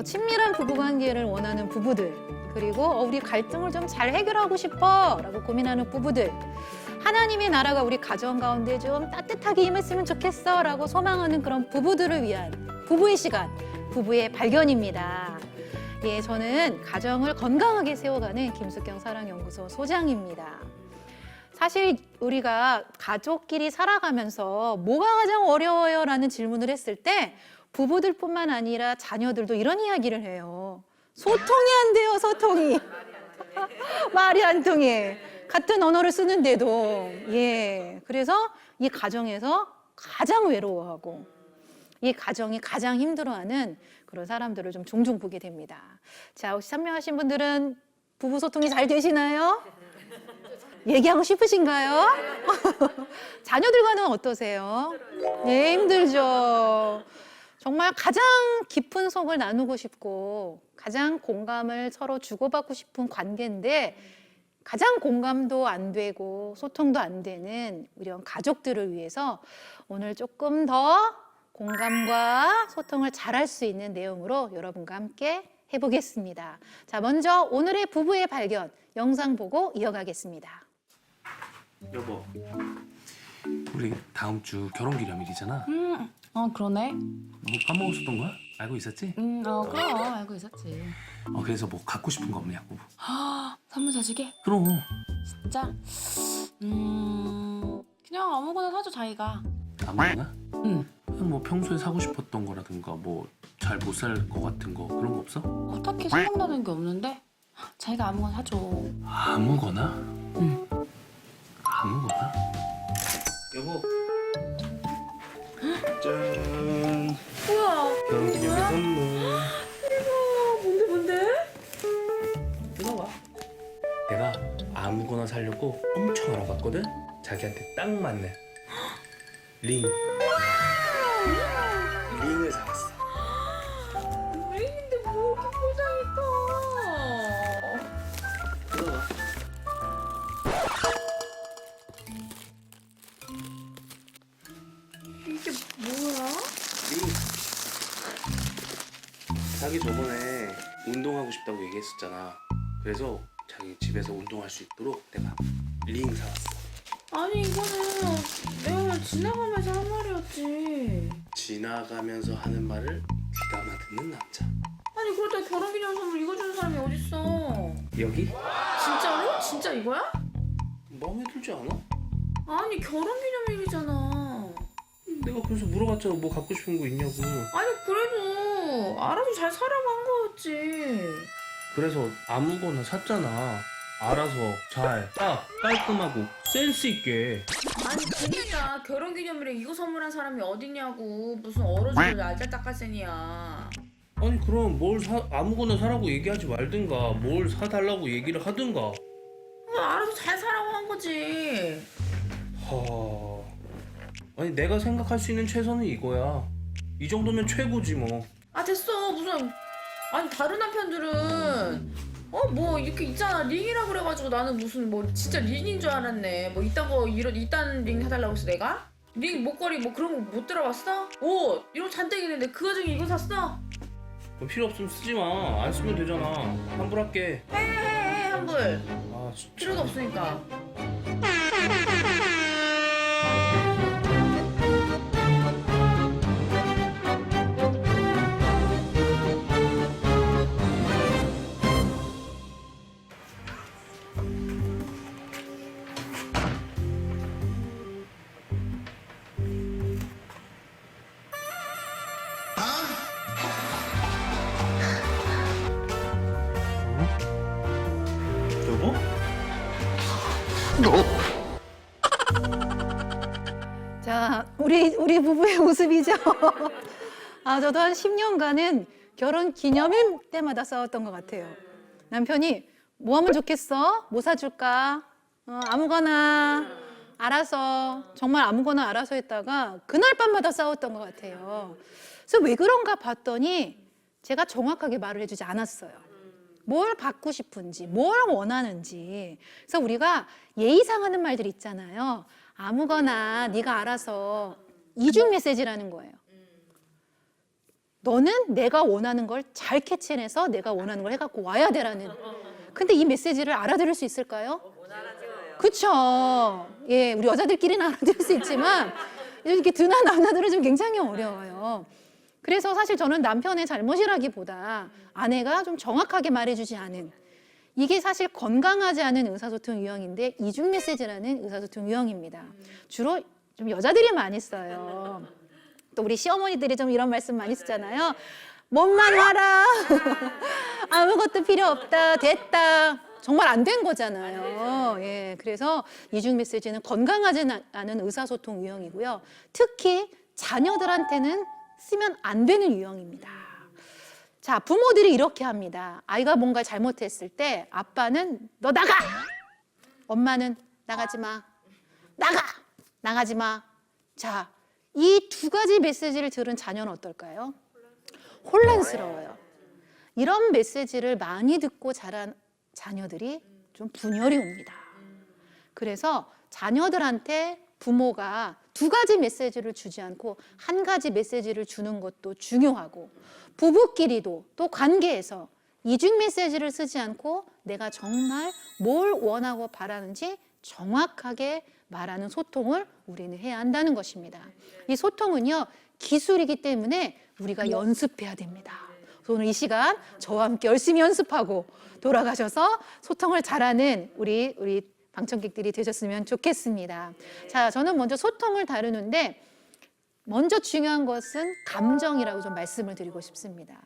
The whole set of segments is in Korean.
친밀한 부부관계를 원하는 부부들, 그리고 우리 갈등을 좀 잘 해결하고 싶어라고 고민하는 부부들, 하나님의 나라가 우리 가정 가운데 좀 따뜻하게 임했으면 좋겠어라고 소망하는 그런 부부들을 위한 부부의 시간, 부부의 발견입니다. 예, 저는 가정을 건강하게 세워가는 김숙경 사랑연구소 소장입니다. 사실 우리가 가족끼리 살아가면서 뭐가 가장 어려워요? 라는 질문을 했을 때 부부들뿐만 아니라 자녀들도 이런 이야기를 해요. 소통이 안 돼요, 소통이. 말이 안 통해. 같은 언어를 쓰는데도. 예. 그래서 이 가정에서 가장 외로워하고 이 가정이 가장 힘들어하는 그런 사람들을 좀 종종 보게 됩니다. 자, 혹시 참여하신 분들은 부부 소통이 잘 되시나요? 얘기하고 싶으신가요? 자녀들과는 어떠세요? 네, 힘들죠. 정말 가장 깊은 속을 나누고 싶고 가장 공감을 서로 주고받고 싶은 관계인데 가장 공감도 안 되고 소통도 안 되는 이런 가족들을 위해서 오늘 조금 더 공감과 소통을 잘할 수 있는 내용으로 여러분과 함께 해보겠습니다. 자, 먼저 오늘의 부부의 발견 영상 보고 이어가겠습니다. 여보, 우리 다음 주 결혼기념일이잖아. 그러네. 뭐 까먹었었던 거야? 알고 있었지? 그럼 알고 있었지. 그래서 뭐 갖고 싶은 거 없냐고. 선물 사주게? 그럼. 진짜? 그냥 아무거나 사줘 자기가. 아무거나? 응. 그냥 뭐 평소에 사고 싶었던 거라든가 뭐 잘 못 살 것 같은 거 그런 거 없어? 딱히 생각나는 게 없는데 자기가 아무거나 사줘. 아무거나? 응. 아무거나? 여보. 짠. 뭐야? 결혼기념일 선물. 뭔데? 들어와. 내가 아무거나 사려고 엄청 알아봤거든? 자기한테 딱 맞는 링. 링을 사왔어. 링인데 뭐 이렇게 포장했다. 들어와. 이게 뭐야? 링. 자기 저번에 운동하고 싶다고 얘기했었잖아. 그래서 자기 집에서 운동할 수 있도록 내가 링 사왔어. 아니 이거는 내가 지나가면서 한 말이었지. 지나가면서 하는 말을 귀담아 듣는 남자. 아니 그러다 결혼기념 선물 이거 주는 사람이 어딨어? 여기? 진짜로? 진짜 이거야? 마음에 들지 않아? 아니 결혼기념일이잖아. 내가 그래서 물어봤잖아. 뭐 갖고 싶은 거 있냐고. 아니 그래도 알아서 잘 사라고 한 거였지. 그래서 아무거나 샀잖아. 알아서 잘, 딱, 깔끔하고 센스 있게. 아니 그니까 결혼기념일에 이거 선물한 사람이 어딨냐고. 무슨 얼어죽을 알잘딱깔센이야. 아니 그럼 아무거나 사라고 얘기하지 말든가 뭘 사달라고 얘기를 하든가. 알아서 잘 사라고 한 거지. 아니 내가 생각할 수 있는 최선은 이거야. 이 정도면 최고지 뭐. 아 됐어. 무슨 아니 다른 남편들은 뭐 이렇게 있잖아 링이라 그래가지고 나는 무슨 뭐 진짜 링인 줄 알았네. 뭐 이딴 링 사달라고 했어 내가? 링 목걸이 뭐 그런 거 못 들어봤어? 옷 이런 거 잔뜩 있는데 그 와중에 이거 샀어? 그럼 필요 없으면 쓰지 마. 안 쓰면 되잖아. 환불할게. 해 환불. 아 진짜. 필요도 없으니까. 여보? 자, 우리 부부의 모습이죠. 저도 한 10년간은 결혼 기념일 때마다 싸웠던 것 같아요. 남편이 뭐 하면 좋겠어? 뭐 사줄까? 아무거나 알아서, 정말 아무거나 알아서 했다가 그날 밤마다 싸웠던 것 같아요. 그래서 왜 그런가 봤더니 제가 정확하게 말을 해주지 않았어요. 뭘 받고 싶은지, 뭘 원하는지. 그래서 우리가 예의상하는 말들 있잖아요. 아무거나 네가 알아서 이중 메시지라는 거예요. 너는 내가 원하는 걸 잘 캐치해내서 내가 원하는 걸 해갖고 와야 되라는. 근데 이 메시지를 알아들을 수 있을까요? 그쵸. 예, 우리 여자들끼리는 알아들을 수 있지만 이렇게 드나 남자들은 좀 굉장히 어려워요. 그래서 사실 저는 남편의 잘못이라기보다 아내가 좀 정확하게 말해주지 않은, 이게 사실 건강하지 않은 의사소통 유형인데 이중 메시지라는 의사소통 유형입니다. 주로 좀 여자들이 많이 써요. 또 우리 시어머니들이 좀 이런 말씀 많이 쓰잖아요. 몸만 와라. 아무것도 필요 없다. 됐다. 정말 안 된 거잖아요. 예, 그래서 이중 메시지는 건강하지 않은 의사소통 유형이고요. 특히 자녀들한테는 쓰면 안 되는 유형입니다. 자, 부모들이 이렇게 합니다. 아이가 뭔가 잘못했을 때 아빠는 너 나가! 엄마는 나가지 마. 나가! 나가지 마. 자, 이 두 가지 메시지를 들은 자녀는 어떨까요? 혼란스러워요. 이런 메시지를 많이 듣고 자란 자녀들이 좀 분열이 옵니다. 그래서 자녀들한테 부모가 두 가지 메시지를 주지 않고 한 가지 메시지를 주는 것도 중요하고, 부부끼리도 또 관계에서 이중 메시지를 쓰지 않고 내가 정말 뭘 원하고 바라는지 정확하게 말하는 소통을 우리는 해야 한다는 것입니다. 이 소통은요, 기술이기 때문에 우리가 연습해야 됩니다. 그래서 오늘 이 시간 저와 함께 열심히 연습하고 돌아가셔서 소통을 잘하는 우리 방청객들이 되셨으면 좋겠습니다. 자, 저는 먼저 소통을 다루는데 먼저 중요한 것은 감정이라고 좀 말씀을 드리고 싶습니다.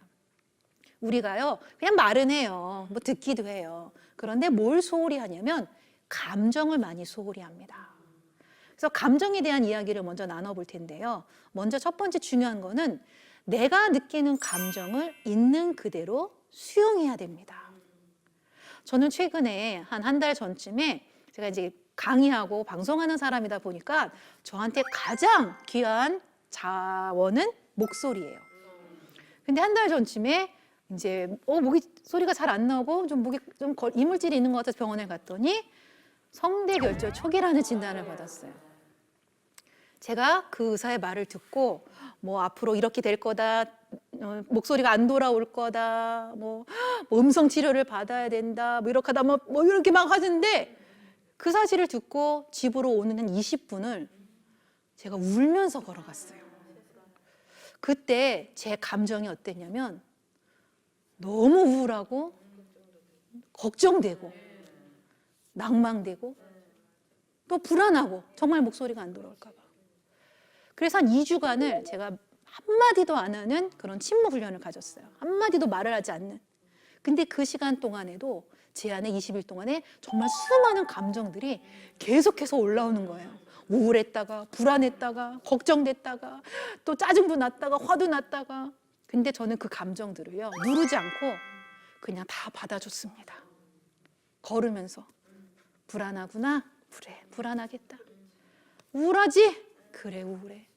우리가요, 그냥 말은 해요. 뭐 듣기도 해요. 그런데 뭘 소홀히 하냐면 감정을 많이 소홀히 합니다. 그래서 감정에 대한 이야기를 먼저 나눠볼 텐데요. 먼저 첫 번째 중요한 거는 내가 느끼는 감정을 있는 그대로 수용해야 됩니다. 저는 최근에 한 달 전쯤에 제가 이제 강의하고 방송하는 사람이다 보니까 저한테 가장 귀한 자원은 목소리예요. 근데 한 달 전쯤에 이제 목이 소리가 잘 안 나오고 좀 목에 좀 이물질이 있는 것 같아서 병원에 갔더니 성대결절 초기라는 진단을 받았어요. 제가 그 의사의 말을 듣고 뭐 앞으로 이렇게 될 거다, 목소리가 안 돌아올 거다, 뭐 음성 치료를 받아야 된다, 뭐 이렇게 하다 뭐 이렇게 막 하는데, 그 사실을 듣고 집으로 오는 한 20분을 제가 울면서 걸어갔어요. 그때 제 감정이 어땠냐면 너무 우울하고 걱정되고 낭망되고 또 불안하고 정말 목소리가 안 돌아올까 봐. 그래서 한 2주간을 제가 한마디도 안 하는 그런 침묵 훈련을 가졌어요. 한마디도 말을 하지 않는. 근데 그 시간 동안에도 제 안에 20일 동안에 정말 수많은 감정들이 계속해서 올라오는 거예요. 우울했다가 불안했다가 걱정됐다가 또 짜증도 났다가 화도 났다가. 근데 저는 그 감정들을요, 누르지 않고 그냥 다 받아줬습니다. 걸으면서 불안하구나? 그래, 불안하겠다. 우울하지? 그래, 우울해.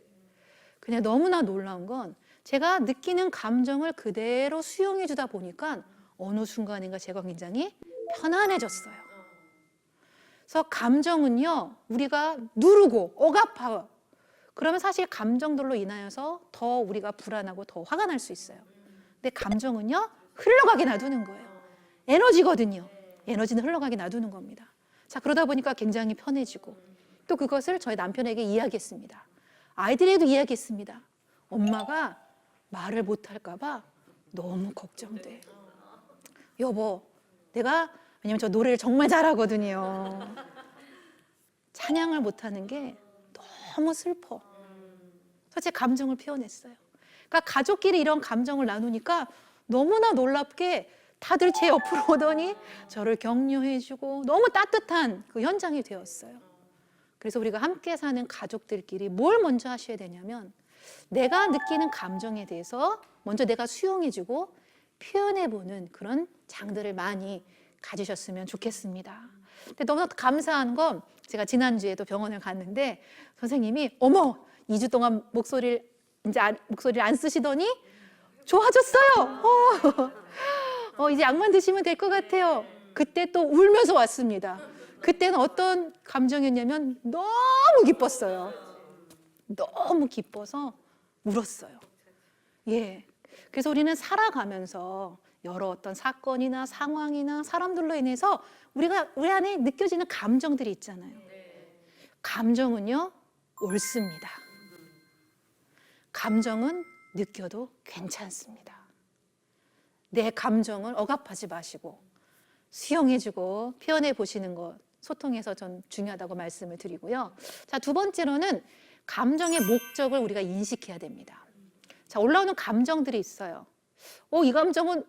그냥 너무나 놀라운 건 제가 느끼는 감정을 그대로 수용해 주다 보니까 어느 순간인가 제가 굉장히 편안해졌어요. 그래서 감정은요, 우리가 누르고 억압하고 그러면 사실 감정들로 인하여서 더 우리가 불안하고 더 화가 날 수 있어요. 근데 감정은요, 흘러가게 놔두는 거예요. 에너지거든요. 에너지는 흘러가게 놔두는 겁니다. 자, 그러다 보니까 굉장히 편해지고 또 그것을 저희 남편에게 이야기했습니다. 아이들에게도 이야기했습니다. 엄마가 말을 못할까 봐 너무 걱정돼. 여보, 왜냐면 저 노래를 정말 잘하거든요. 찬양을 못하는 게 너무 슬퍼. 그래서 제 감정을 표현했어요. 그러니까 가족끼리 이런 감정을 나누니까 너무나 놀랍게 다들 제 옆으로 오더니 저를 격려해주고 너무 따뜻한 그 현장이 되었어요. 그래서 우리가 함께 사는 가족들끼리 뭘 먼저 하셔야 되냐면 내가 느끼는 감정에 대해서 먼저 내가 수용해주고 표현해보는 그런 장들을 많이 가지셨으면 좋겠습니다. 근데 너무 감사한 건 제가 지난주에도 병원을 갔는데 선생님이 어머 2주 동안 목소리를 안 쓰시더니 좋아졌어요. 이제 약만 드시면 될 것 같아요. 그때 또 울면서 왔습니다. 그때는 어떤 감정이었냐면 너무 기뻤어요. 너무 기뻐서 울었어요. 예. 그래서 우리는 살아가면서 여러 어떤 사건이나 상황이나 사람들로 인해서 우리 안에 느껴지는 감정들이 있잖아요. 감정은요, 옳습니다. 감정은 느껴도 괜찮습니다. 내 감정을 억압하지 마시고 수용해주고 표현해 보시는 것, 소통에서 전 중요하다고 말씀을 드리고요. 자, 두 번째로는 감정의 목적을 우리가 인식해야 됩니다. 자, 올라오는 감정들이 있어요. 이 감정은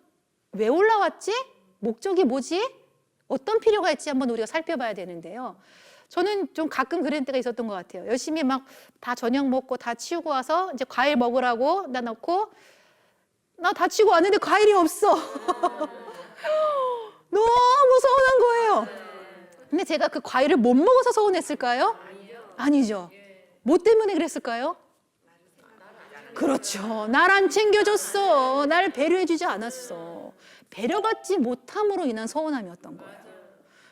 왜 올라왔지? 목적이 뭐지? 어떤 필요가 있지? 한번 우리가 살펴봐야 되는데요. 저는 좀 가끔 그런 때가 있었던 것 같아요. 열심히 막 다 저녁 먹고 다 치우고 와서 이제 과일 먹으라고 나 넣고 나 다 치우고 왔는데 과일이 없어. 너무 서운한 거예요. 근데 제가 그 과일을 못 먹어서 서운했을까요? 아니죠. 뭐 때문에 그랬을까요? 그렇죠. 날 안 챙겨줬어. 날 배려해주지 않았어. 배려받지 못함으로 인한 서운함이었던 거예요.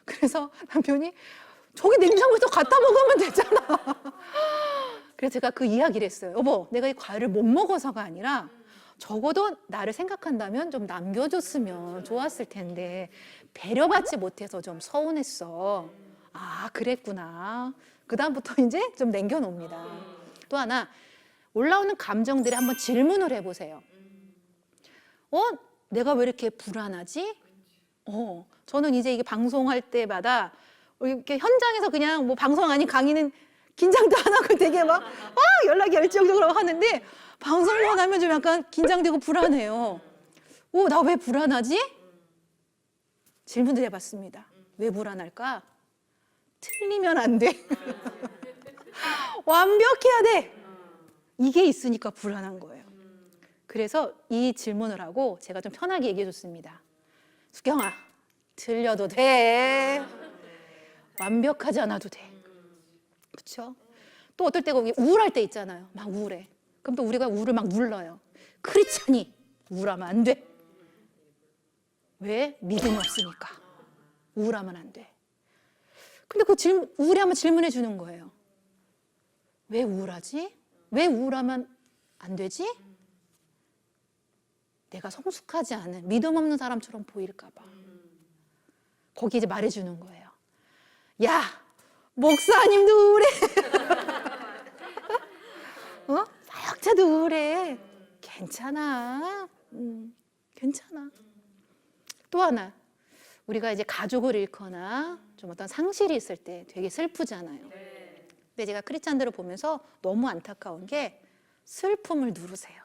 그래서 남편이 저기 냉장고에서 갖다 먹으면 되잖아. 그래서 제가 그 이야기를 했어요. 여보, 내가 이 과일을 못 먹어서가 아니라 적어도 나를 생각한다면 좀 남겨줬으면 좋았을 텐데 배려받지 못해서 좀 서운했어. 아, 그랬구나. 그다음부터 이제 좀 남겨놓습니다. 또 하나, 올라오는 감정들에 한번 질문을 해보세요. 내가 왜 이렇게 불안하지? 저는 이제 이게 방송할 때마다 이렇게 현장에서 그냥 뭐 방송 아닌 강의는 긴장도 안 하고 되게 막 연락이 열정적으로 하는데 방송만 하면 좀 약간 긴장되고 불안해요. 나 왜 불안하지? 질문을 해봤습니다. 왜 불안할까? 틀리면 안 돼. 완벽해야 돼. 이게 있으니까 불안한 거예요. 그래서 이 질문을 하고 제가 좀 편하게 얘기해 줬습니다. 수경아, 틀려도 돼. 완벽하지 않아도 돼. 그렇죠? 또 어떨 때가 우울할 때 있잖아요. 막 우울해. 그럼 또 우리가 우울을 막 눌러요. 크리스찬이 우울하면 안 돼. 왜? 믿음이 없으니까. 우울하면 안 돼. 근데 우울해하면 질문해 주는 거예요. 왜 우울하지? 왜 우울하면 안 되지? 내가 성숙하지 않은 믿음 없는 사람처럼 보일까 봐. 거기 이제 말해주는 거예요. 야, 목사님도 우울해. 사역자도 우울해. 괜찮아. 괜찮아. 또 하나, 우리가 이제 가족을 잃거나 좀 어떤 상실이 있을 때 되게 슬프잖아요. 근데 제가 크리스찬들을 보면서 너무 안타까운 게 슬픔을 누르세요.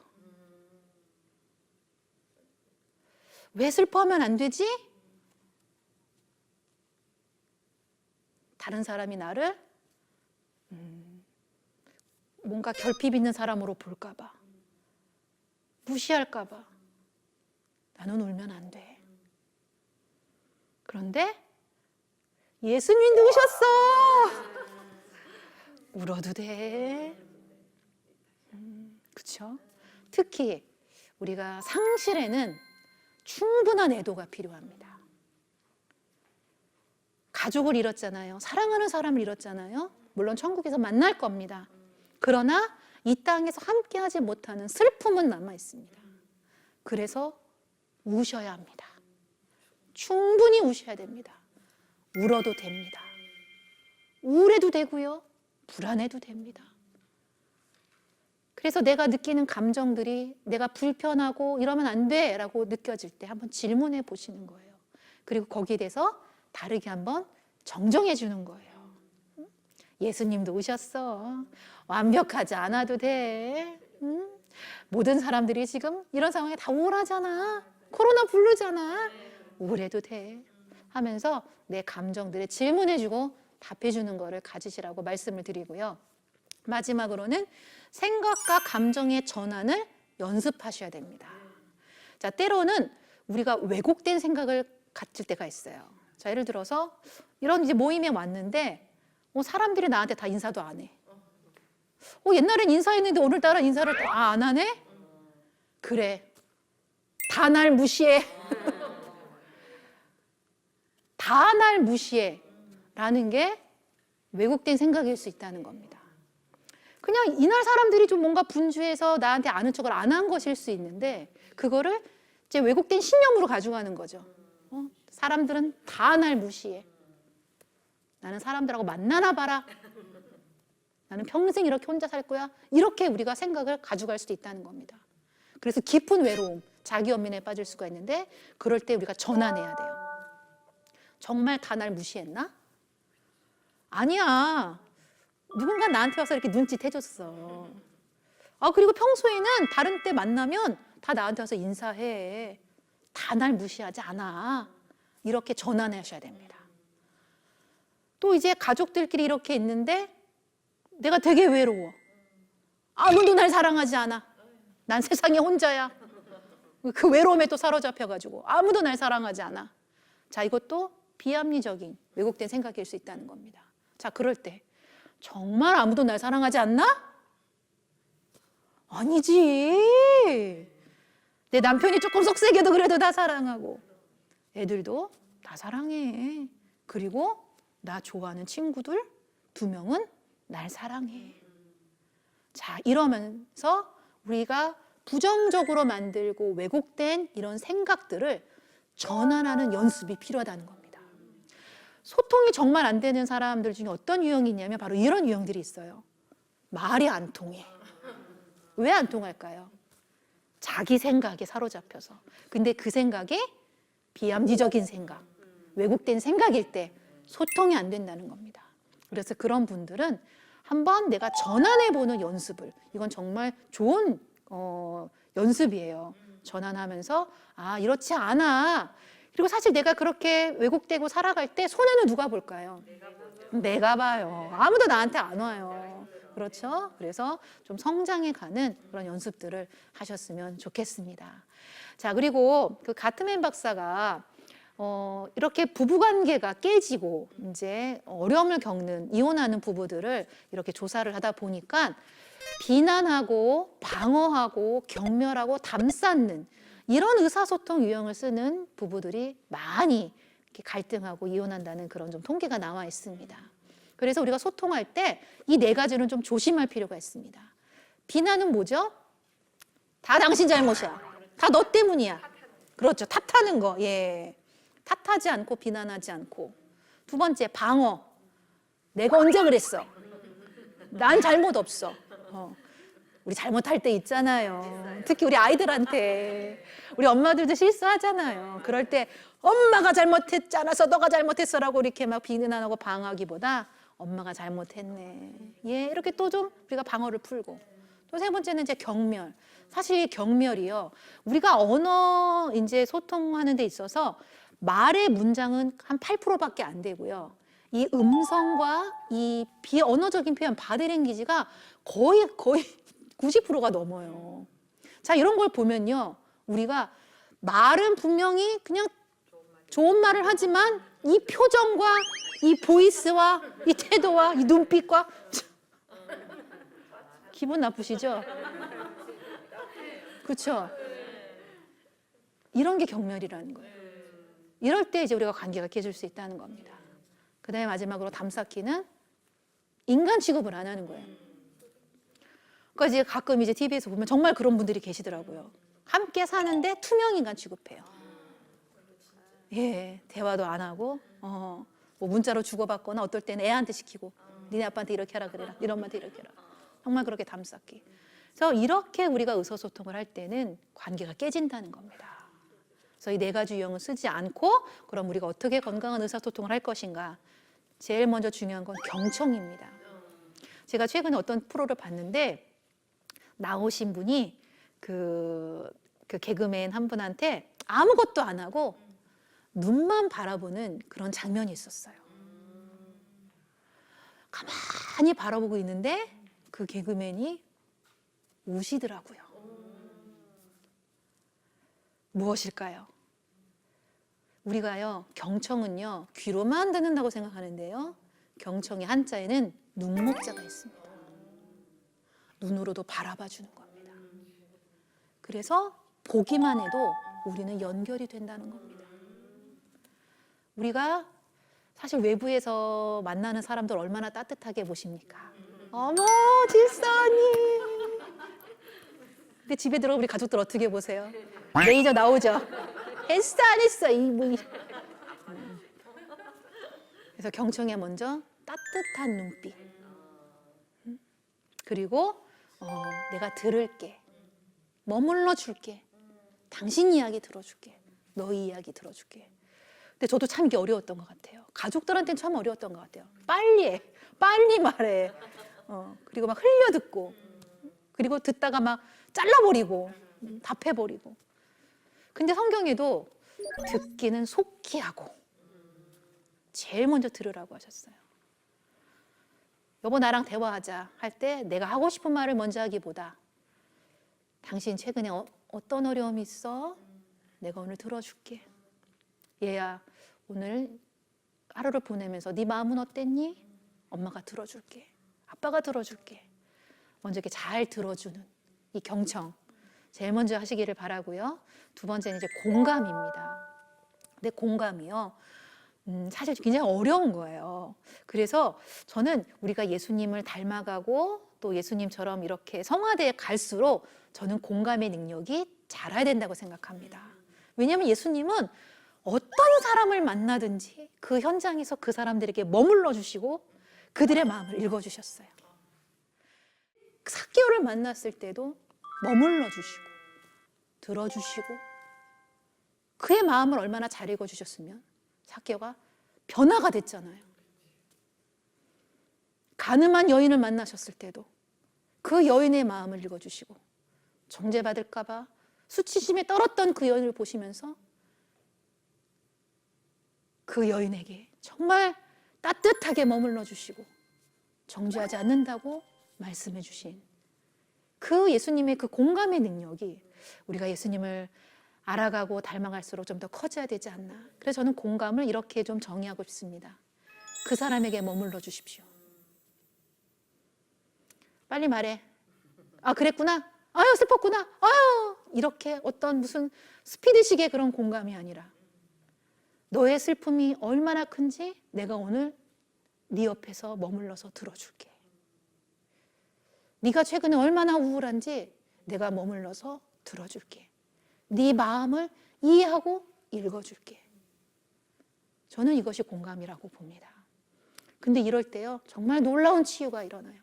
왜 슬퍼하면 안 되지? 다른 사람이 나를 뭔가 결핍 있는 사람으로 볼까 봐, 무시할까 봐. 나는 울면 안 돼. 그런데 예수님도 우셨어. 울어도 돼. 그렇죠? 특히 우리가 상실에는 충분한 애도가 필요합니다. 가족을 잃었잖아요. 사랑하는 사람을 잃었잖아요. 물론 천국에서 만날 겁니다. 그러나 이 땅에서 함께하지 못하는 슬픔은 남아 있습니다. 그래서 우셔야 합니다. 충분히 우셔야 됩니다. 울어도 됩니다. 우울해도 되고요. 불안해도 됩니다. 그래서 내가 느끼는 감정들이 내가 불편하고 이러면 안 돼라고 느껴질 때 한번 질문해 보시는 거예요. 그리고 거기에 대해서 다르게 한번 정정해 주는 거예요. 예수님도 오셨어. 완벽하지 않아도 돼. 모든 사람들이 지금 이런 상황에 다 우울하잖아. 코로나 블루잖아. 우울해도 돼. 하면서 내 감정들에 질문해 주고 답해 주는 거를 가지시라고 말씀을 드리고요. 마지막으로는 생각과 감정의 전환을 연습하셔야 됩니다. 자, 때로는 우리가 왜곡된 생각을 가질 때가 있어요. 자, 예를 들어서 이런 이제 모임에 왔는데 사람들이 나한테 다 인사도 안 해. 옛날엔 인사했는데 오늘따라 인사를 안 하네? 그래. 다 날 무시해. 다 날 무시해. 라는 게 왜곡된 생각일 수 있다는 겁니다. 그냥 이날 사람들이 좀 뭔가 분주해서 나한테 아는 척을 안 한 것일 수 있는데 그거를 이제 왜곡된 신념으로 가져가는 거죠. 사람들은 다 날 무시해. 나는 사람들하고 만나나 봐라. 나는 평생 이렇게 혼자 살 거야. 이렇게 우리가 생각을 가져갈 수도 있다는 겁니다. 그래서 깊은 외로움, 자기 연민에 빠질 수가 있는데 그럴 때 우리가 전환해야 돼요. 정말 다 날 무시했나? 아니야. 누군가 나한테 와서 이렇게 눈짓 해줬어. 그리고 평소에는 다른 때 만나면 다 나한테 와서 인사해. 다 날 무시하지 않아. 이렇게 전환하셔야 됩니다. 또 이제 가족들끼리 이렇게 있는데 내가 되게 외로워. 아무도 날 사랑하지 않아. 난 세상에 혼자야. 그 외로움에 또 사로잡혀가지고 아무도 날 사랑하지 않아. 자, 이것도 비합리적인 왜곡된 생각일 수 있다는 겁니다. 자, 그럴 때 정말 아무도 날 사랑하지 않나? 아니지. 내 남편이 조금 속세게도 그래도 다 사랑하고 애들도 다 사랑해. 그리고 나 좋아하는 친구들 2명은 날 사랑해. 자, 이러면서 우리가 부정적으로 만들고 왜곡된 이런 생각들을 전환하는 연습이 필요하다는 겁니다. 소통이 정말 안 되는 사람들 중에 어떤 유형이 있냐면 바로 이런 유형들이 있어요. 말이 안 통해. 왜 안 통할까요? 자기 생각에 사로잡혀서. 근데 그 생각이 비합리적인 생각, 왜곡된 생각일 때 소통이 안 된다는 겁니다. 그래서 그런 분들은 한번 내가 전환해보는 연습을, 이건 정말 좋은 연습이에요. 전환하면서 이렇지 않아. 그리고 사실 내가 그렇게 왜곡되고 살아갈 때 손해는 누가 볼까요? 내가 봐요. 아무도 나한테 안 와요. 그렇죠? 그래서 좀 성장해가는 그런 연습들을 하셨으면 좋겠습니다. 자, 그리고 그 가트맨 박사가 이렇게 부부관계가 깨지고 이제 어려움을 겪는 이혼하는 부부들을 이렇게 조사를 하다 보니까 비난하고 방어하고 경멸하고 담쌓는 이런 의사소통 유형을 쓰는 부부들이 많이 이렇게 갈등하고 이혼한다는 그런 좀 통계가 나와 있습니다. 그래서 우리가 소통할 때 이 4가지는 좀 조심할 필요가 있습니다. 비난은 뭐죠? 다 당신 잘못이야. 다 너 때문이야. 그렇죠. 탓하는 거. 예. 탓하지 않고 비난하지 않고. 2번째, 방어. 내가 언제 그랬어? 난 잘못 없어. 우리 잘못할 때 있잖아요. 특히 우리 아이들한테. 우리 엄마들도 실수하잖아요. 그럴 때 엄마가 잘못했잖아서 너가 잘못했어라고 이렇게 막 비난하고 방어하기보다 엄마가 잘못했네. 예, 이렇게 또 좀 우리가 방어를 풀고. 또 3번째는 이제 경멸. 사실 경멸이요. 우리가 언어 이제 소통하는 데 있어서 말의 문장은 한 8%밖에 안 되고요. 이 음성과 이 비언어적인 표현, 바디랭귀지가 거의 90%가 넘어요. 자, 이런 걸 보면요. 우리가 말은 분명히 그냥 좋은 말을 하지만 이 표정과 이 보이스와 이 태도와 이 눈빛과 기분 나쁘시죠? 그렇죠? 이런 게 경멸이라는 거예요. 이럴 때 이제 우리가 관계가 깨질 수 있다는 겁니다. 그 다음에 마지막으로 담쌓기는 인간 취급을 안 하는 거예요. 그러니까 이제 가끔 이제 TV에서 보면 정말 그런 분들이 계시더라고요. 함께 사는데 투명 인간 취급해요. 예, 대화도 안 하고, 뭐 문자로 주고받거나 어떨 때는 애한테 시키고, 니네 아빠한테 이렇게 하라 그래라, 니네 엄마한테 이렇게 해라. 정말 그렇게 담쌓기. 그래서 이렇게 우리가 의사소통을 할 때는 관계가 깨진다는 겁니다. 그래서 이 4가지 유형을 쓰지 않고 그럼 우리가 어떻게 건강한 의사소통을 할 것인가. 제일 먼저 중요한 건 경청입니다. 제가 최근에 어떤 프로를 봤는데 나오신 분이 그 개그맨 한 분한테 아무것도 안 하고 눈만 바라보는 그런 장면이 있었어요. 가만히 바라보고 있는데 그 개그맨이 우시더라고요. 무엇일까요? 우리가요, 경청은요, 귀로만 듣는다고 생각하는데요. 경청의 한자에는 눈목자가 있습니다. 눈으로도 바라봐 주는 겁니다. 그래서 보기만 해도 우리는 연결이 된다는 겁니다. 우리가 사실 외부에서 만나는 사람들 얼마나 따뜻하게 보십니까? 어머, 질서님. 근데 집에 들어가 우리 가족들 어떻게 보세요? 레이저 나오죠? 했어, 안 했어? 이. 그래서 경청에 먼저 따뜻한 눈빛. 그리고 내가 들을게. 머물러 줄게. 당신 이야기 들어줄게. 너희 이야기 들어줄게. 근데 저도 참 이게 어려웠던 것 같아요. 가족들한테는 참 어려웠던 것 같아요. 빨리 해. 빨리 말해. 그리고 막 흘려듣고. 그리고 듣다가 막 잘라버리고. 답해버리고. 근데 성경에도 듣기는 속히 하고 제일 먼저 들으라고 하셨어요. 여보 나랑 대화하자 할 때 내가 하고 싶은 말을 먼저 하기보다 당신 최근에 어떤 어려움이 있어? 내가 오늘 들어줄게. 얘야 오늘 하루를 보내면서 네 마음은 어땠니? 엄마가 들어줄게. 아빠가 들어줄게. 먼저 이렇게 잘 들어주는 이 경청 제일 먼저 하시기를 바라고요. 두 번째는 이제 공감입니다. 근데 공감이요. 사실 굉장히 어려운 거예요. 그래서 저는 우리가 예수님을 닮아가고 또 예수님처럼 이렇게 성화대에 갈수록 저는 공감의 능력이 자라야 된다고 생각합니다. 왜냐하면 예수님은 어떤 사람을 만나든지 그 현장에서 그 사람들에게 머물러 주시고 그들의 마음을 읽어주셨어요. 삭개오를 만났을 때도 머물러 주시고 들어주시고 그의 마음을 얼마나 잘 읽어주셨으면 삭개오가 변화가 됐잖아요. 가늠한 여인을 만나셨을 때도 그 여인의 마음을 읽어주시고 정죄받을까 봐 수치심에 떨었던 그 여인을 보시면서 그 여인에게 정말 따뜻하게 머물러 주시고 정죄하지 않는다고 말씀해 주신 그 예수님의 그 공감의 능력이 우리가 예수님을 알아가고 닮아갈수록 좀 더 커져야 되지 않나. 그래서 저는 공감을 이렇게 좀 정의하고 싶습니다. 그 사람에게 머물러 주십시오. 빨리 말해. 아 그랬구나. 아유 슬펐구나. 아유 이렇게 어떤 무슨 스피드식의 그런 공감이 아니라 너의 슬픔이 얼마나 큰지 내가 오늘 네 옆에서 머물러서 들어줄게. 네가 최근에 얼마나 우울한지 내가 머물러서 들어줄게. 네 마음을 이해하고 읽어줄게. 저는 이것이 공감이라고 봅니다. 근데 이럴 때요 정말 놀라운 치유가 일어나요.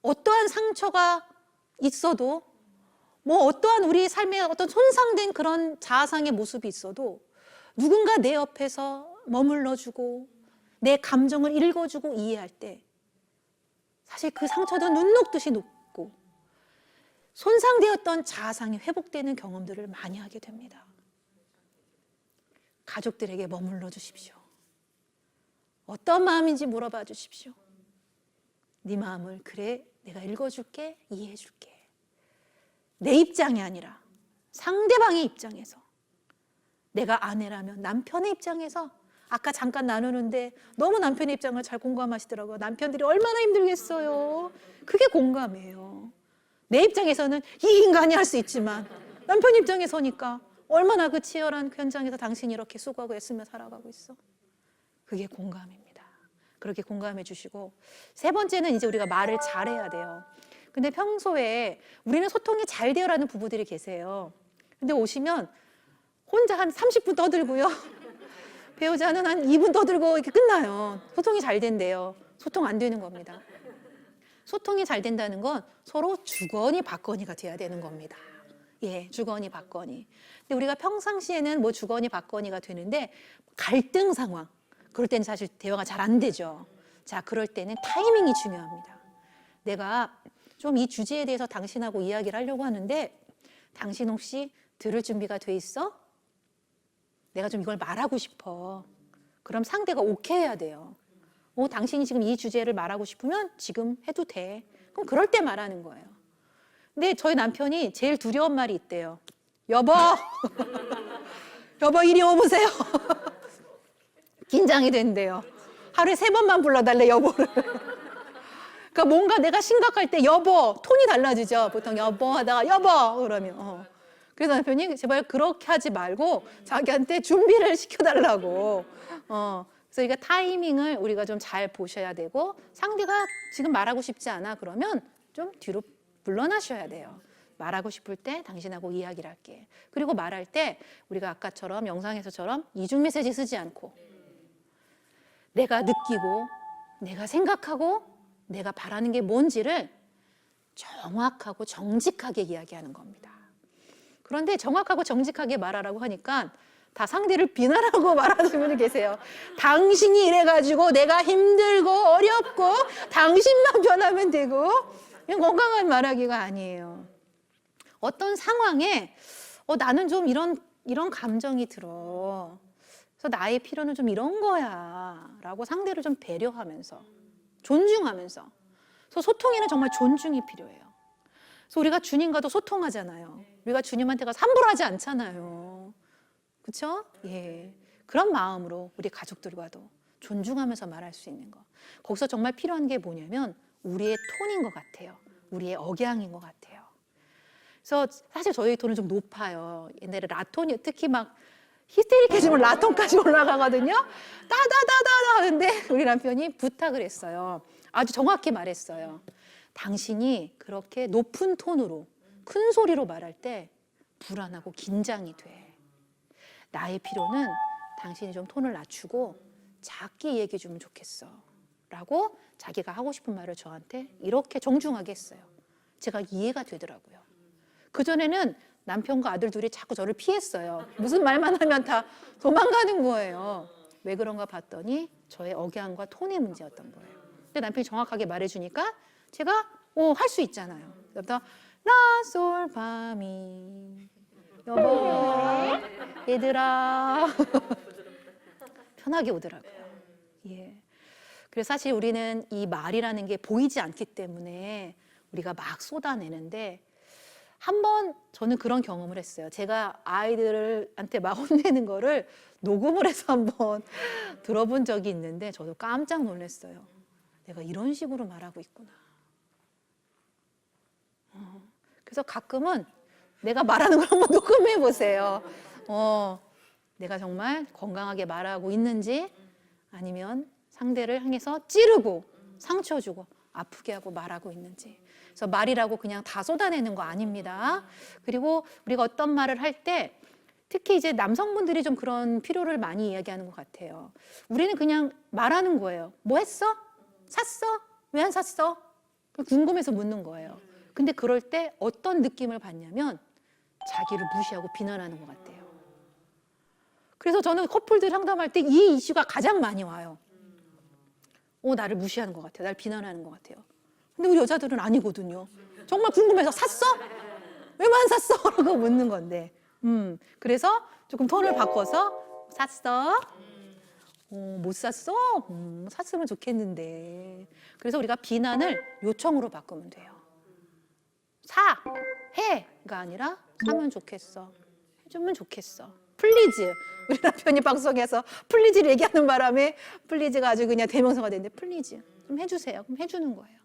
어떠한 상처가 있어도 뭐 어떠한 우리 삶에 어떤 손상된 그런 자아상의 모습이 있어도 누군가 내 옆에서 머물러주고 내 감정을 읽어주고 이해할 때 사실 그 상처도 눈 녹듯이 녹고 손상되었던 자아상이 회복되는 경험들을 많이 하게 됩니다. 가족들에게 머물러 주십시오. 어떤 마음인지 물어봐 주십시오. 네 마음을 그래 내가 읽어줄게 이해해줄게. 내 입장이 아니라 상대방의 입장에서 내가 아내라면 남편의 입장에서 아까 잠깐 나누는데 너무 남편의 입장을 잘 공감하시더라고요. 남편들이 얼마나 힘들겠어요. 그게 공감이에요. 내 입장에서는 이 인간이 할 수 있지만 남편 입장에 서니까 얼마나 그 치열한 현장에서 당신이 이렇게 수고하고 애쓰며 살아가고 있어. 그게 공감입니다. 그렇게 공감해 주시고 세 번째는 이제 우리가 말을 잘해야 돼요. 근데 평소에 우리는 소통이 잘 되어라는 부부들이 계세요. 근데 오시면 혼자 한 30분 떠들고요. 배우자는 한 2분 떠들고 이렇게 끝나요. 소통이 잘 된대요. 소통 안 되는 겁니다. 소통이 잘 된다는 건 서로 주거니 받거니가 돼야 되는 겁니다. 예, 주거니 받거니. 근데 우리가 평상시에는 뭐 주거니 받거니가 되는데 갈등 상황, 그럴 때는 사실 대화가 잘 안 되죠. 자, 그럴 때는 타이밍이 중요합니다. 내가 좀 이 주제에 대해서 당신하고 이야기를 하려고 하는데 당신 혹시 들을 준비가 돼 있어? 내가 좀 이걸 말하고 싶어. 그럼 상대가 오케이 해야 돼요. 당신이 지금 이 주제를 말하고 싶으면 지금 해도 돼. 그럼 그럴 때 말하는 거예요. 근데 저희 남편이 제일 두려운 말이 있대요. 여보, 여보 이리 오보세요. 긴장이 된대요. 하루에 3번만 불러달래 여보를. 그러니까 뭔가 내가 심각할 때 여보, 톤이 달라지죠. 보통 여보 하다가 여보 그러면. 그래서 남편이 제발 그렇게 하지 말고 자기한테 준비를 시켜달라고. 그래서 우리가 타이밍을 우리가 좀 잘 보셔야 되고 상대가 지금 말하고 싶지 않아 그러면 좀 뒤로 물러나셔야 돼요. 말하고 싶을 때 당신하고 이야기를 할게. 그리고 말할 때 우리가 아까처럼 영상에서처럼 이중 메시지 쓰지 않고 내가 느끼고 내가 생각하고 내가 바라는 게 뭔지를 정확하고 정직하게 이야기하는 겁니다. 그런데 정확하고 정직하게 말하라고 하니까 다 상대를 비난하고 말하는 분이 계세요. 당신이 이래가지고 내가 힘들고 어렵고 당신만 변하면 되고 이건 건강한 말하기가 아니에요. 어떤 상황에 나는 좀 이런 감정이 들어. 그래서 나의 필요는 좀 이런 거야 라고 상대를 좀 배려하면서 존중하면서 그래서 소통에는 정말 존중이 필요해요. 그래서 우리가 주님과도 소통하잖아요. 우리가 주님한테 가서 함부로 하지 않잖아요. 그렇죠? 예. 그런 마음으로 우리 가족들과도 존중하면서 말할 수 있는 거. 거기서 정말 필요한 게 뭐냐면 우리의 톤인 것 같아요. 우리의 억양인 것 같아요. 그래서 사실 저희 톤은 좀 높아요. 옛날에 라톤이 특히 막 히스테릭해지면 라톤까지 올라가거든요. 따다다다다 하는데 우리 남편이 부탁을 했어요. 아주 정확히 말했어요. 당신이 그렇게 높은 톤으로 큰 소리로 말할 때 불안하고 긴장이 돼. 나의 필요는 당신이 좀 톤을 낮추고 작게 얘기해 주면 좋겠어 라고 자기가 하고 싶은 말을 저한테 이렇게 정중하게 했어요. 제가 이해가 되더라고요. 그전에는 남편과 아들 둘이 자꾸 저를 피했어요. 무슨 말만 하면 다 도망가는 거예요. 왜 그런가 봤더니 저의 억양과 톤의 문제였던 거예요. 근데 남편이 정확하게 말해주니까 제가 할 수 있잖아요. 그래서 라솔 파미 여보 얘들아 편하게 오더라고요. 예. 그래서 사실 우리는 이 말이라는 게 보이지 않기 때문에 우리가 막 쏟아내는데 한번 저는 그런 경험을 했어요. 제가 아이들한테 막 혼내는 거를 녹음을 해서 한번 들어본 적이 있는데 저도 깜짝 놀랐어요. 내가 이런 식으로 말하고 있구나. 그래서 가끔은 내가 말하는 걸 한번 녹음해 보세요. 내가 정말 건강하게 말하고 있는지 아니면 상대를 향해서 찌르고 상처 주고 아프게 하고 말하고 있는지. 그래서 말이라고 그냥 다 쏟아내는 거 아닙니다. 그리고 우리가 어떤 말을 할 때 특히 이제 남성분들이 좀 그런 필요를 많이 이야기하는 것 같아요. 우리는 그냥 말하는 거예요. 뭐 했어? 샀어? 왜 안 샀어? 궁금해서 묻는 거예요. 근데 그럴 때 어떤 느낌을 받냐면 자기를 무시하고 비난하는 것 같아요. 그래서 저는 커플들 상담할 때 이 이슈가 가장 많이 와요. 나를 무시하는 것 같아요. 나를 비난하는 것 같아요. 근데 우리 여자들은 아니거든요. 정말 궁금해서 샀어? 왜만 샀어? 라고 묻는 건데. 그래서 조금 톤을 바꿔서 샀어? 못 샀어? 샀으면 좋겠는데. 그래서 우리가 비난을 요청으로 바꾸면 돼요. 사, 해가 아니라 사면 좋겠어. 해주면 좋겠어. 플리즈. 우리 남편이 방송에서 플리즈를 얘기하는 바람에 플리즈가 아주 그냥 대명사가 됐는데 플리즈 좀 해주세요. 그럼 해주는 거예요.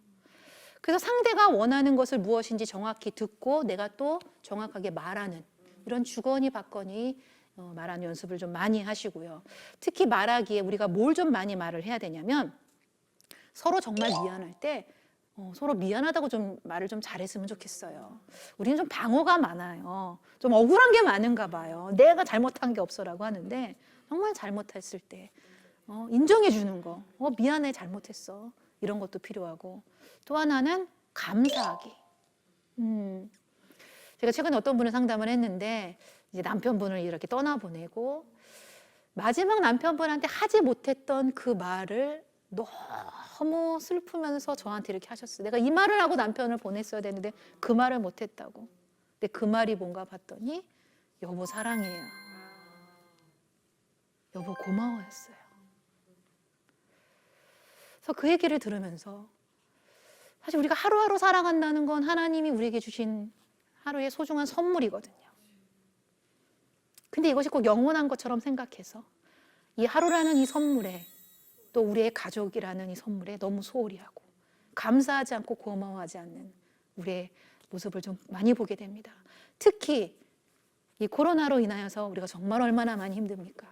그래서 상대가 원하는 것을 무엇인지 정확히 듣고 내가 또 정확하게 말하는 이런 주거니 받거니 말하는 연습을 좀 많이 하시고요. 특히 말하기에 우리가 뭘 좀 많이 말을 해야 되냐면 서로 정말 미안할 때 서로 미안하다고 좀 말을 좀 잘했으면 좋겠어요. 우리는 좀 방어가 많아요. 좀 억울한 게 많은가 봐요. 내가 잘못한 게 없어라고 하는데 정말 잘못했을 때 인정해 주는 거. 미안해 잘못했어. 이런 것도 필요하고 또 하나는 감사하기. 제가 최근에 어떤 분을 상담을 했는데 이제 남편분을 이렇게 떠나보내고 마지막 남편분한테 하지 못했던 그 말을 너무 슬프면서 저한테 이렇게 하셨어요. 내가 이 말을 하고 남편을 보냈어야 되는데 그 말을 못했다고. 근데 그 말이 뭔가 봤더니 여보 사랑해요. 여보 고마워했어요. 그래서 그 얘기를 들으면서 사실 우리가 하루하루 살아간다는 건 하나님이 우리에게 주신 하루의 소중한 선물이거든요. 근데 이것이 꼭 영원한 것처럼 생각해서 이 하루라는 이 선물에 또 우리의 가족이라는 이 선물에 너무 소홀히 하고 감사하지 않고 고마워하지 않는 우리의 모습을 좀 많이 보게 됩니다. 특히 이 코로나로 인하여서 우리가 정말 얼마나 많이 힘듭니까?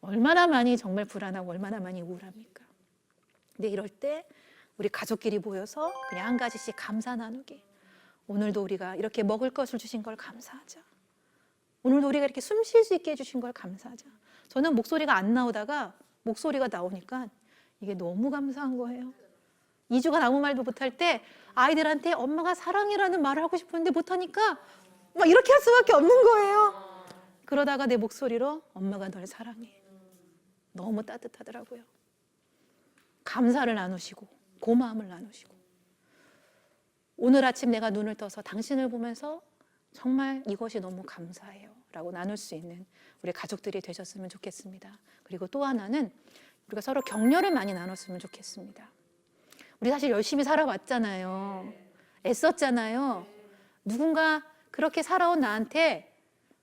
얼마나 많이 정말 불안하고 얼마나 많이 우울합니까? 근데 이럴 때 우리 가족끼리 모여서 그냥 한 가지씩 감사 나누기. 오늘도 우리가 이렇게 먹을 것을 주신 걸 감사하자. 오늘도 우리가 이렇게 숨 쉴 수 있게 해주신 걸 감사하자. 저는 목소리가 안 나오다가 목소리가 나오니까 이게 너무 감사한 거예요. 2주간 아무 말도 못할 때 아이들한테 엄마가 사랑해라는 말을 하고 싶었는데 못하니까 막 이렇게 할 수밖에 없는 거예요. 그러다가 내 목소리로 엄마가 널 사랑해. 너무 따뜻하더라고요. 감사를 나누시고 고마움을 나누시고 오늘 아침 내가 눈을 떠서 당신을 보면서 정말 이것이 너무 감사해요 라고 나눌 수 있는 우리 가족들이 되셨으면 좋겠습니다. 그리고 또 하나는 우리가 서로 격려를 많이 나눴으면 좋겠습니다. 우리 사실 열심히 살아왔잖아요. 애썼잖아요. 누군가 그렇게 살아온 나한테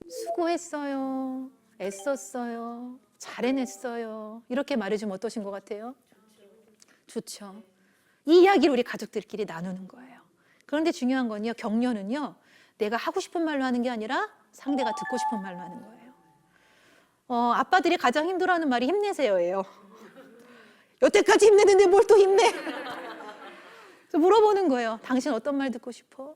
수고했어요. 애썼어요. 잘 해냈어요. 이렇게 말해주면 어떠신 것 같아요? 좋죠. 이 이야기를 우리 가족들끼리 나누는 거예요. 그런데 중요한 건요, 격려는요, 내가 하고 싶은 말로 하는 게 아니라 상대가 듣고 싶은 말로 하는 거예요. 아빠들이 가장 힘들어하는 말이 힘내세요예요. 여태까지 힘내는데 뭘 또 힘내? 그래서 물어보는 거예요. 당신 어떤 말 듣고 싶어?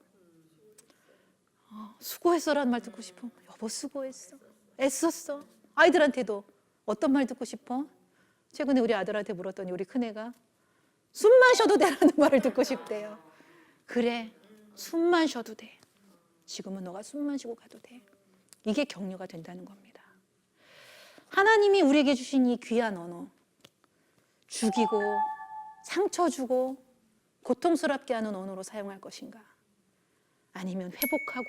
수고했어라는 말 듣고 싶어. 여보 수고했어. 애썼어. 아이들한테도 어떤 말 듣고 싶어? 최근에 우리 아들한테 물었더니 우리 큰애가 숨만 쉬어도 되라는 말을 듣고 싶대요. 그래, 숨만 쉬어도 돼. 지금은 너가 숨만 쉬고 가도 돼. 이게 격려가 된다는 겁니다. 하나님이 우리에게 주신 이 귀한 언어, 죽이고 상처 주고 고통스럽게 하는 언어로 사용할 것인가? 아니면 회복하고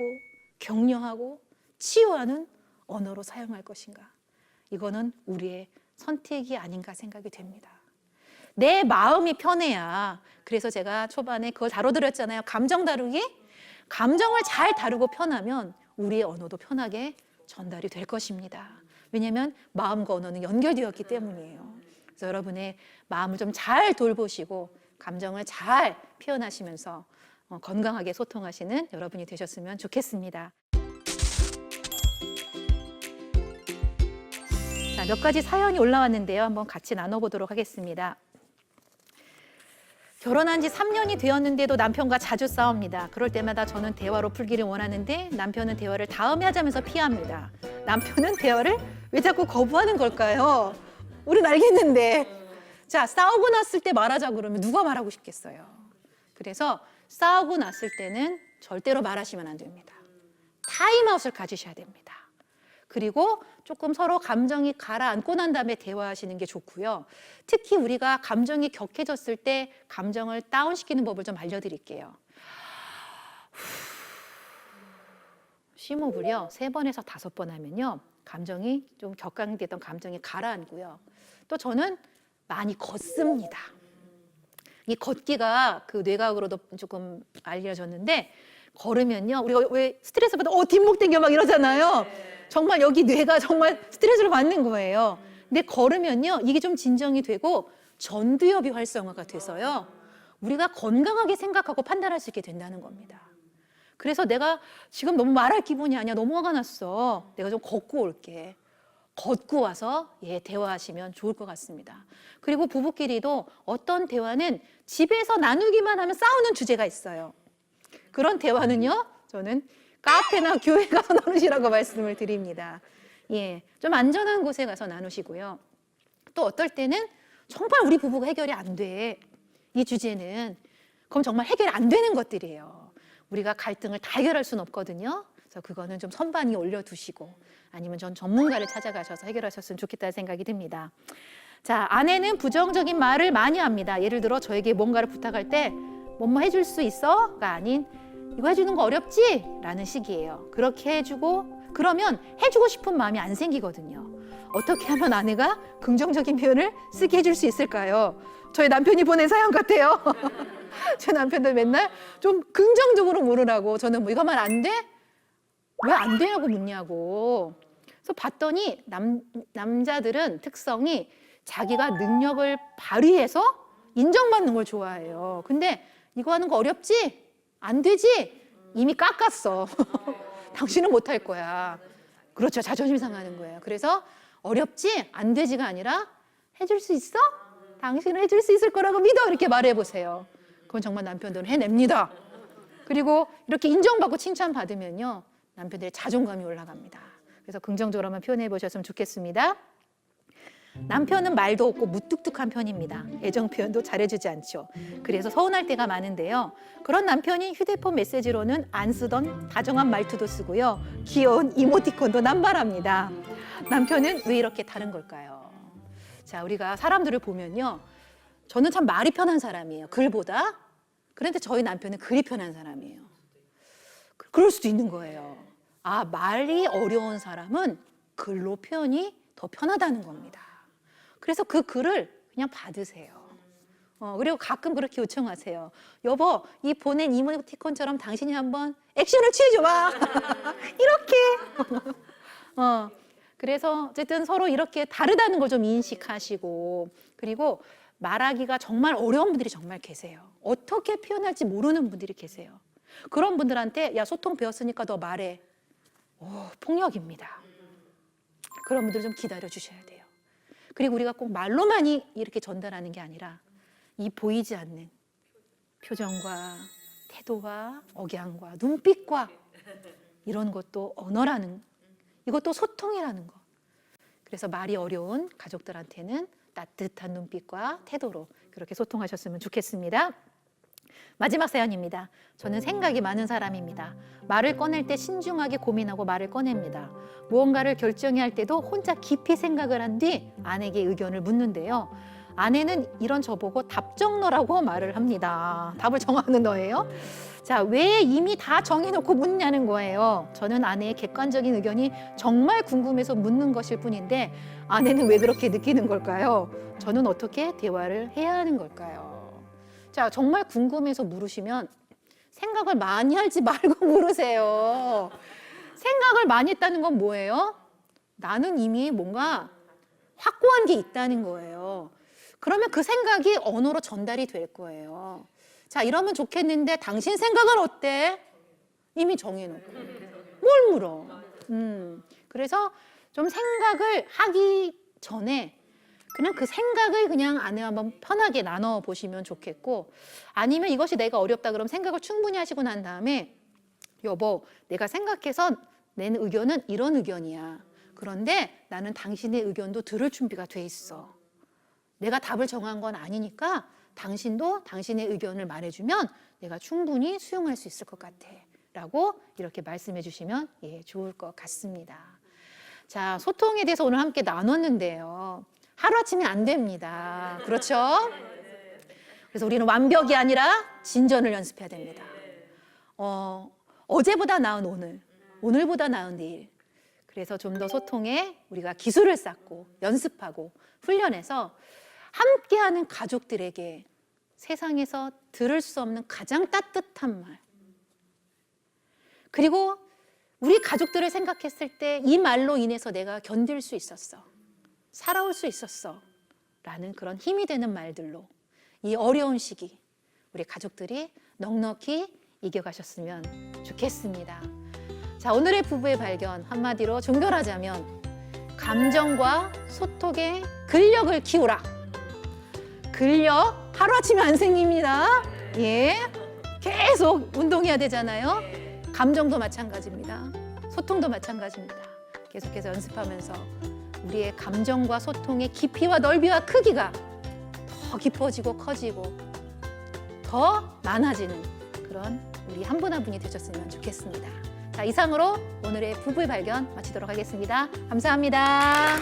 격려하고 치유하는 언어로 사용할 것인가? 이거는 우리의 선택이 아닌가 생각이 됩니다. 내 마음이 편해야. 그래서 제가 초반에 그걸 다뤄드렸잖아요. 감정 다루기. 감정을 잘 다루고 편하면 우리의 언어도 편하게 전달이 될 것입니다. 왜냐하면 마음과 언어는 연결되었기 때문이에요. 그래서 여러분의 마음을 좀 잘 돌보시고 감정을 잘 표현하시면서 건강하게 소통하시는 여러분이 되셨으면 좋겠습니다. 자, 몇 가지 사연이 올라왔는데요. 한번 같이 나눠보도록 하겠습니다. 결혼한 지 3년이 되었는데도 남편과 자주 싸웁니다. 그럴 때마다 저는 대화로 풀기를 원하는데 남편은 대화를 다음에 하자면서 피합니다. 남편은 대화를 왜 자꾸 거부하는 걸까요? 우린 알겠는데. 자, 싸우고 났을 때 말하자 그러면 누가 말하고 싶겠어요? 그래서 싸우고 났을 때는 절대로 말하시면 안 됩니다. 타임아웃을 가지셔야 됩니다. 그리고 조금 서로 감정이 가라앉고 난 다음에 대화하시는 게 좋고요. 특히 우리가 감정이 격해졌을 때 감정을 다운시키는 법을 좀 알려드릴게요. 심호흡을요 3번에서 5번 하면요 감정이 좀 격강됐던 감정이 가라앉고요. 또 저는 많이 걷습니다. 이 걷기가 그 뇌과학으로도 조금 알려졌는데 걸으면요 우리가 왜 스트레스 받아 뒷목 당겨 막 이러잖아요. 정말 여기 뇌가 정말 스트레스를 받는 거예요. 근데 걸으면요 이게 좀 진정이 되고 전두엽이 활성화가 돼서요 우리가 건강하게 생각하고 판단할 수 있게 된다는 겁니다. 그래서 내가 지금 너무 말할 기분이 아니야, 너무 화가 났어, 내가 좀 걷고 올게. 걷고 와서 대화하시면 좋을 것 같습니다. 그리고 부부끼리도 어떤 대화는 집에서 나누기만 하면 싸우는 주제가 있어요. 그런 대화는요 저는 카페나 교회 가서 나누시라고 말씀을 드립니다. 좀 안전한 곳에 가서 나누시고요. 또 어떨 때는 정말 우리 부부가 해결이 안 돼, 이 주제는. 그럼 정말 해결이 안 되는 것들이에요. 우리가 갈등을 다 해결할 수는 없거든요. 그래서 그거는 좀 선반 위에 올려두시고 아니면 전 전문가를 찾아가셔서 해결하셨으면 좋겠다는 생각이 듭니다. 자, 아내는 부정적인 말을 많이 합니다. 예를 들어 저에게 뭔가를 부탁할 때 뭐뭐 해줄 수 있어? 가 아닌 이거 해주는 거 어렵지? 라는 식이에요. 그렇게 해주고 그러면 해주고 싶은 마음이 안 생기거든요. 어떻게 하면 아내가 긍정적인 표현을 쓰게 해줄 수 있을까요? 저희 남편이 보낸 사연 같아요. 제 남편도 맨날 좀 긍정적으로 물으라고. 저는 뭐 이거 하면 안 돼? 왜 안 되냐고 묻냐고. 그래서 봤더니 남자들은 특성이 자기가 능력을 발휘해서 인정받는 걸 좋아해요. 근데 이거 하는 거 어렵지? 안 되지? 이미 깎았어. 당신은 못할 거야. 그렇죠. 자존심 상하는 거예요. 그래서 어렵지? 안 되지가 아니라 해줄 수 있어? 당신은 해줄 수 있을 거라고 믿어. 이렇게 말해보세요. 그건 정말 남편들은 해냅니다. 그리고 이렇게 인정받고 칭찬받으면요, 남편들의 자존감이 올라갑니다. 그래서 긍정적으로 한번 표현해 보셨으면 좋겠습니다. 남편은 말도 없고 무뚝뚝한 편입니다. 애정 표현도 잘해주지 않죠. 그래서 서운할 때가 많은데요. 그런 남편이 휴대폰 메시지로는 안 쓰던 다정한 말투도 쓰고요. 귀여운 이모티콘도 남발합니다. 남편은 왜 이렇게 다른 걸까요? 자, 우리가 사람들을 보면요. 저는 참 말이 편한 사람이에요. 글보다. 그런데 저희 남편은 글이 편한 사람이에요. 그럴 수도 있는 거예요. 아, 말이 어려운 사람은 글로 표현이 더 편하다는 겁니다. 그래서 그 글을 그냥 받으세요. 그리고 가끔 그렇게 요청하세요. 여보, 이 보낸 이모티콘처럼 당신이 한번 액션을 취해줘봐. 이렇게. 그래서 어쨌든 서로 이렇게 다르다는 걸 좀 인식하시고, 그리고 말하기가 정말 어려운 분들이 정말 계세요. 어떻게 표현할지 모르는 분들이 계세요. 그런 분들한테 야, 소통 배웠으니까 너 말해. 폭력입니다. 그런 분들 좀 기다려 주셔야 돼요. 그리고 우리가 꼭 말로만 이렇게 전달하는 게 아니라 이 보이지 않는 표정과 태도와 억양과 눈빛과 이런 것도 언어라는, 이것도 소통이라는 거. 그래서 말이 어려운 가족들한테는 따뜻한 눈빛과 태도로 그렇게 소통하셨으면 좋겠습니다. 마지막 사연입니다. 저는 생각이 많은 사람입니다. 말을 꺼낼 때 신중하게 고민하고 말을 꺼냅니다. 무언가를 결정해야 할 때도 혼자 깊이 생각을 한 뒤 아내에게 의견을 묻는데요. 아내는 이런 저보고 답정너라고 말을 합니다. 답을 정하는 너예요. 자, 왜 이미 다 정해놓고 묻냐는 거예요. 저는 아내의 객관적인 의견이 정말 궁금해서 묻는 것일 뿐인데 아내는 왜 그렇게 느끼는 걸까요? 저는 어떻게 대화를 해야 하는 걸까요? 자, 정말 궁금해서 물으시면 생각을 많이 하지 말고 물으세요. 생각을 많이 했다는 건 뭐예요? 나는 이미 뭔가 확고한 게 있다는 거예요. 그러면 그 생각이 언어로 전달이 될 거예요. 자, 이러면 좋겠는데 당신 생각은 어때? 이미 정해놓고. 뭘 물어? 그래서 좀 생각을 하기 전에 그냥 그 생각을 그냥 아내와 한번 편하게 나눠보시면 좋겠고, 아니면 이것이 내가 어렵다 그러면 생각을 충분히 하시고 난 다음에 여보, 내가 생각해서 낸 의견은 이런 의견이야. 그런데 나는 당신의 의견도 들을 준비가 돼 있어. 내가 답을 정한 건 아니니까 당신도 당신의 의견을 말해주면 내가 충분히 수용할 수 있을 것 같아. 라고 이렇게 말씀해 주시면 좋을 것 같습니다. 자, 소통에 대해서 오늘 함께 나눴는데요. 하루아침에 안 됩니다. 그렇죠? 그래서 우리는 완벽이 아니라 진전을 연습해야 됩니다. 어제보다 나은 오늘, 오늘보다 나은 내일. 그래서 좀 더 소통에 우리가 기술을 쌓고 연습하고 훈련해서 함께하는 가족들에게 세상에서 들을 수 없는 가장 따뜻한 말, 그리고 우리 가족들을 생각했을 때 이 말로 인해서 내가 견딜 수 있었어, 살아올 수 있었어 라는 그런 힘이 되는 말들로 이 어려운 시기 우리 가족들이 넉넉히 이겨가셨으면 좋겠습니다. 자, 오늘의 부부의 발견 한마디로 종결하자면 감정과 소통의 근력을 키우라. 근력 하루아침에 안 생깁니다. 계속 운동해야 되잖아요. 감정도 마찬가지입니다. 소통도 마찬가지입니다. 계속해서 연습하면서 우리의 감정과 소통의 깊이와 넓이와 크기가 더 깊어지고 커지고 더 많아지는 그런 우리 한 분 한 분이 되셨으면 좋겠습니다. 자, 이상으로 오늘의 부부의 발견 마치도록 하겠습니다. 감사합니다.